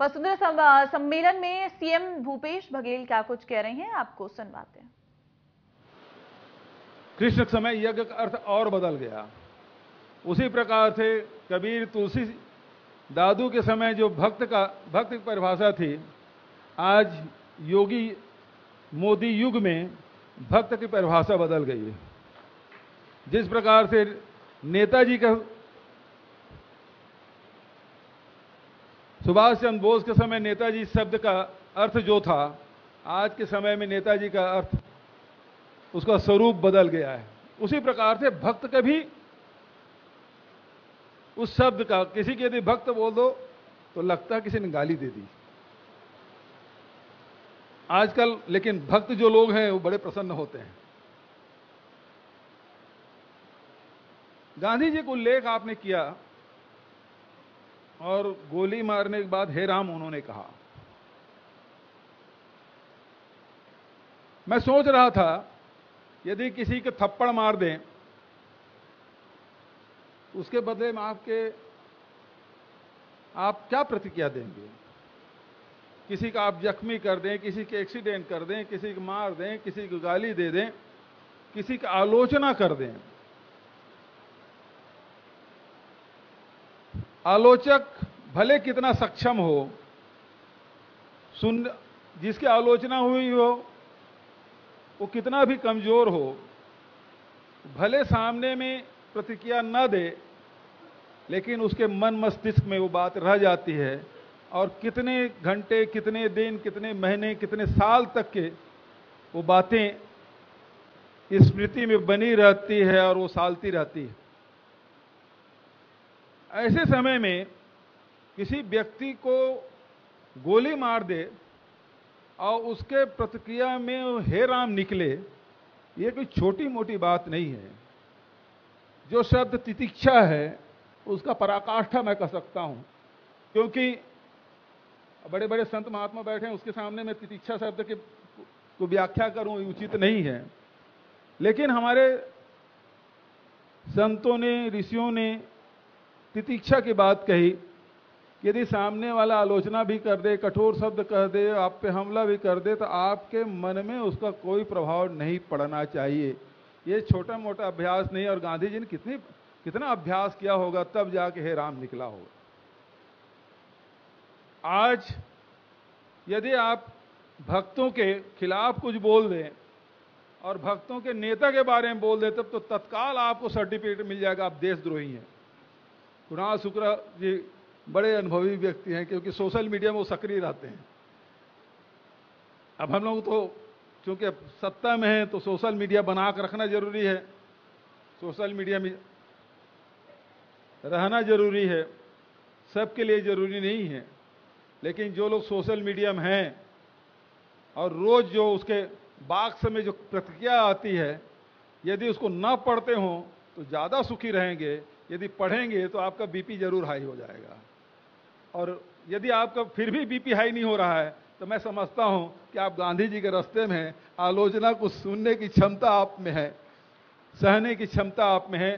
वसुंधरा सम्मेलन में सीएम भूपेश बघेल क्या कुछ कह रहे हैं, आपको सुनवाते हैं। कृष्ण के समय यज्ञ का अर्थ और बदल गया। उसी प्रकार से कबीर तुलसी दादू के समय जो भक्त की परिभाषा थी, आज योगी मोदी युग में भक्त की परिभाषा बदल गई है। जिस प्रकार से नेताजी का सुभाष चंद्र बोस के समय नेताजी शब्द का अर्थ जो था, आज के समय में नेताजी का अर्थ, उसका स्वरूप बदल गया है। उसी प्रकार से भक्त का भी उस शब्द का, किसी के यदि भक्त बोल दो तो लगता है किसी ने गाली दे दी आजकल। लेकिन भक्त जो लोग हैं वो बड़े प्रसन्न होते हैं। गांधी जी को उल्लेख आपने किया और गोली मारने के बाद हे राम उन्होंने कहा। मैं सोच रहा था यदि किसी को थप्पड़ मार दें उसके बदले में आप क्या प्रतिक्रिया देंगे? किसी का आप जख्मी कर दें, किसी के एक्सीडेंट कर दें, किसी को मार दें, किसी को गाली दे दें, किसी की आलोचना कर दें। आलोचक भले कितना सक्षम हो, जिसकी आलोचना हुई हो वो कितना भी कमजोर हो, भले सामने में प्रतिक्रिया न दे, लेकिन उसके मन मस्तिष्क में वो बात रह जाती है और कितने घंटे, कितने दिन, कितने महीने, कितने साल तक के वो बातें स्मृति में बनी रहती है और वो सालती रहती है। ऐसे समय में किसी व्यक्ति को गोली मार दे और उसके प्रतिक्रिया में हे राम निकले, ये कोई छोटी मोटी बात नहीं है। जो शब्द तितिक्षा है उसका पराकाष्ठा मैं कह सकता हूं, क्योंकि बड़े बड़े संत महात्मा बैठे हैं, उसके सामने मैं तितिक्षा शब्द के को व्याख्या करूं उचित नहीं है। लेकिन हमारे संतों ने, ऋषियों ने तितिक्षा की बात कही। यदि सामने वाला आलोचना भी कर दे, कठोर शब्द कह दे, आप पे हमला भी कर दे, तो आपके मन में उसका कोई प्रभाव नहीं पड़ना चाहिए। ये छोटा मोटा अभ्यास नहीं। और गांधी जी ने कितना अभ्यास किया होगा, तब जाके हे राम निकला होगा। आज यदि आप भक्तों के खिलाफ कुछ बोल दें और भक्तों के नेता के बारे में बोल दें, तब तो तत्काल आपको सर्टिफिकेट मिल जाएगा, आप देशद्रोही हैं। कुणाल शुक्ला जी बड़े अनुभवी व्यक्ति हैं, क्योंकि सोशल मीडिया में वो सक्रिय रहते हैं। अब हम लोग तो चूंकि अब सत्ता में हैं तो सोशल मीडिया बना कर रखना जरूरी है, सोशल मीडिया में रहना जरूरी है, सबके लिए जरूरी नहीं है। लेकिन जो लोग सोशल मीडिया में हैं और रोज जो उसके बाक्स में जो प्रतिक्रिया आती है, यदि उसको ना पढ़ते हो तो ज़्यादा सुखी रहेंगे। यदि पढ़ेंगे तो आपका बीपी जरूर हाई हो जाएगा। और यदि आपका फिर भी बीपी हाई नहीं हो रहा है तो मैं समझता हूं कि आप गांधी जी के रास्ते में हैं। आलोचना को सुनने की क्षमता आप में है, सहने की क्षमता आप में है।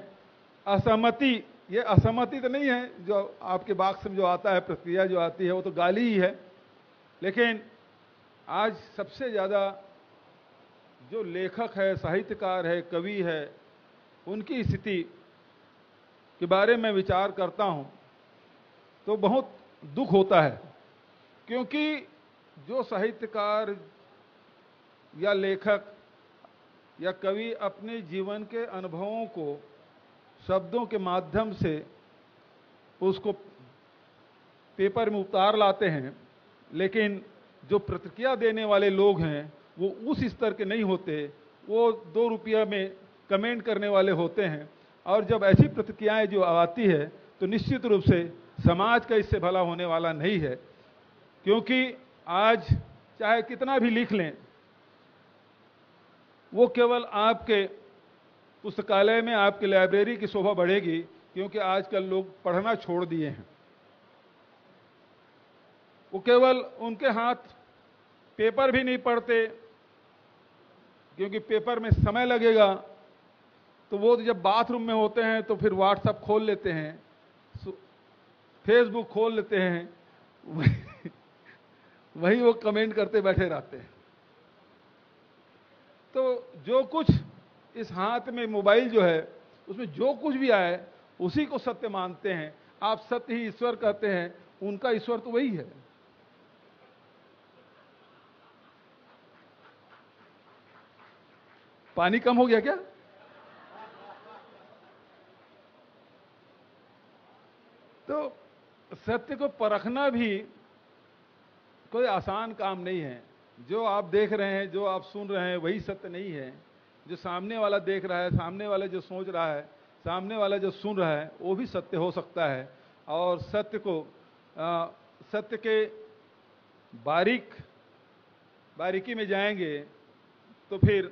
असहमति, ये असहमति तो नहीं है जो आपके बाक्स में जो आता है, प्रतिक्रिया जो आती है वो तो गाली ही है। लेकिन आज सबसे ज़्यादा जो लेखक है, साहित्यकार है, कवि है, उनकी स्थिति के बारे में विचार करता हूं तो बहुत दुख होता है। क्योंकि जो साहित्यकार या लेखक या कवि अपने जीवन के अनुभवों को शब्दों के माध्यम से उसको पेपर में उतार लाते हैं, लेकिन जो प्रतिक्रिया देने वाले लोग हैं वो उस स्तर के नहीं होते। वो 2 रुपया में कमेंट करने वाले होते हैं। और जब ऐसी प्रतिक्रियाएं जो आती है तो निश्चित रूप से समाज का इससे भला होने वाला नहीं है। क्योंकि आज चाहे कितना भी लिख लें, वो केवल आपके पुस्तकालय में, आपकी लाइब्रेरी की शोभा बढ़ेगी, क्योंकि आजकल लोग पढ़ना छोड़ दिए हैं। वो केवल उनके हाथ पेपर भी नहीं पढ़ते, क्योंकि पेपर में समय लगेगा। तो वो जब बाथरूम में होते हैं तो फिर व्हाट्सएप खोल लेते हैं, फेसबुक खोल लेते हैं वही वो कमेंट करते बैठे रहते हैं। तो जो कुछ इस हाथ में मोबाइल जो है उसमें जो कुछ भी आए उसी को सत्य मानते हैं। आप सत्य ही ईश्वर कहते हैं, उनका ईश्वर तो वही है। पानी कम हो गया क्या? तो सत्य को परखना भी कोई आसान काम नहीं है। जो आप देख रहे हैं, जो आप सुन रहे हैं, वही सत्य नहीं है। जो सामने वाला देख रहा है, सामने वाला जो सोच रहा है, सामने वाला जो सुन रहा है, वो भी सत्य हो सकता है। और सत्य को सत्य के बारीकी में जाएंगे तो फिर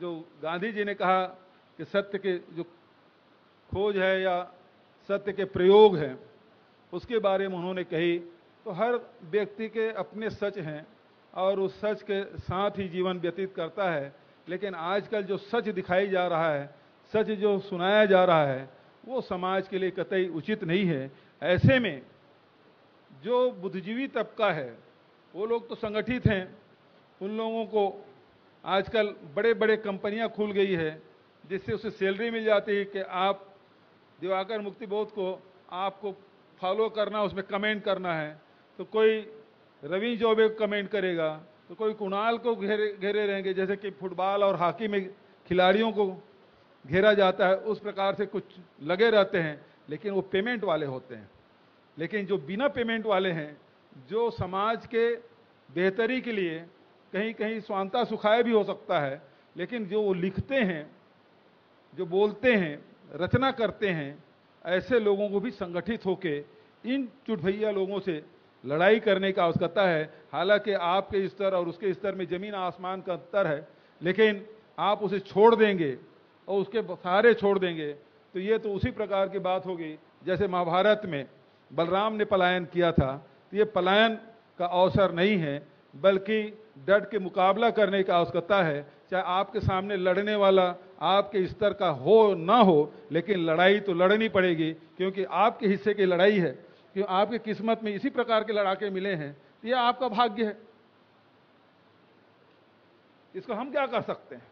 जो गांधी जी ने कहा कि सत्य के जो खोज है या सत्य के प्रयोग हैं, उसके बारे में उन्होंने कही। तो हर व्यक्ति के अपने सच हैं और उस सच के साथ ही जीवन व्यतीत करता है। लेकिन आजकल जो सच दिखाई जा रहा है, सच जो सुनाया जा रहा है, वो समाज के लिए कतई उचित नहीं है। ऐसे में जो बुद्धिजीवी तबका है, वो लोग तो संगठित हैं। उन लोगों को आजकल बड़े बड़े कंपनियां खुल गई है जिससे उसे सैलरी मिल जाती है कि आप दिवाकर मुक्तिबोध को आपको फॉलो करना, उसमें कमेंट करना है। तो कोई रवि चौबे को कमेंट करेगा, तो कोई कुणाल को घेरे रहेंगे, जैसे कि फुटबॉल और हॉकी में खिलाड़ियों को घेरा जाता है, उस प्रकार से कुछ लगे रहते हैं। लेकिन वो पेमेंट वाले होते हैं। लेकिन जो बिना पेमेंट वाले हैं, जो समाज के बेहतरी के लिए कहीं कहीं स्वांता सुखाय भी हो सकता है, लेकिन जो वो लिखते हैं, जो बोलते हैं, रचना करते हैं, ऐसे लोगों को भी संगठित होके इन चुटभैया लोगों से लड़ाई करने का आवश्यकता है। हालांकि आपके स्तर और उसके स्तर में जमीन आसमान का अंतर है, लेकिन आप उसे छोड़ देंगे और उसके सहारे छोड़ देंगे तो ये तो उसी प्रकार की बात होगी जैसे महाभारत में बलराम ने पलायन किया था। तो ये पलायन का अवसर नहीं है, बल्कि डट के मुकाबला करने का आवश्यकता है। चाहे आपके सामने लड़ने वाला आपके स्तर का हो ना हो, लेकिन लड़ाई तो लड़नी पड़ेगी, क्योंकि आपके हिस्से की लड़ाई है। क्यों आपकी किस्मत में इसी प्रकार के लड़ाके मिले हैं, तो यह आपका भाग्य है। इसको हम क्या कर सकते हैं?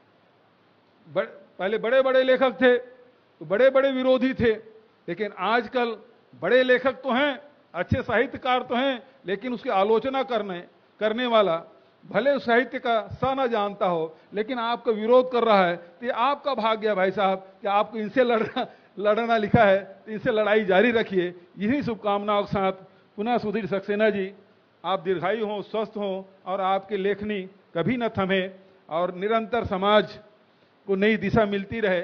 पहले बड़े बड़े लेखक थे तो बड़े बड़े विरोधी थे, लेकिन आजकल बड़े लेखक तो हैं, अच्छे साहित्यकार तो हैं, लेकिन उसकी आलोचना करने वाला भले उस साहित्य का सा ना जानता हो, लेकिन आपका विरोध कर रहा है। तो ये आपका भाग्य है भाई साहब कि आपको इनसे लड़ना लिखा है, तो इनसे लड़ाई जारी रखिए। यही शुभकामनाओं के साथ पुनः सुधीर सक्सेना जी, आप दीर्घायु हों, स्वस्थ हों और आपकी लेखनी कभी न थमे और निरंतर समाज को नई दिशा मिलती रहे।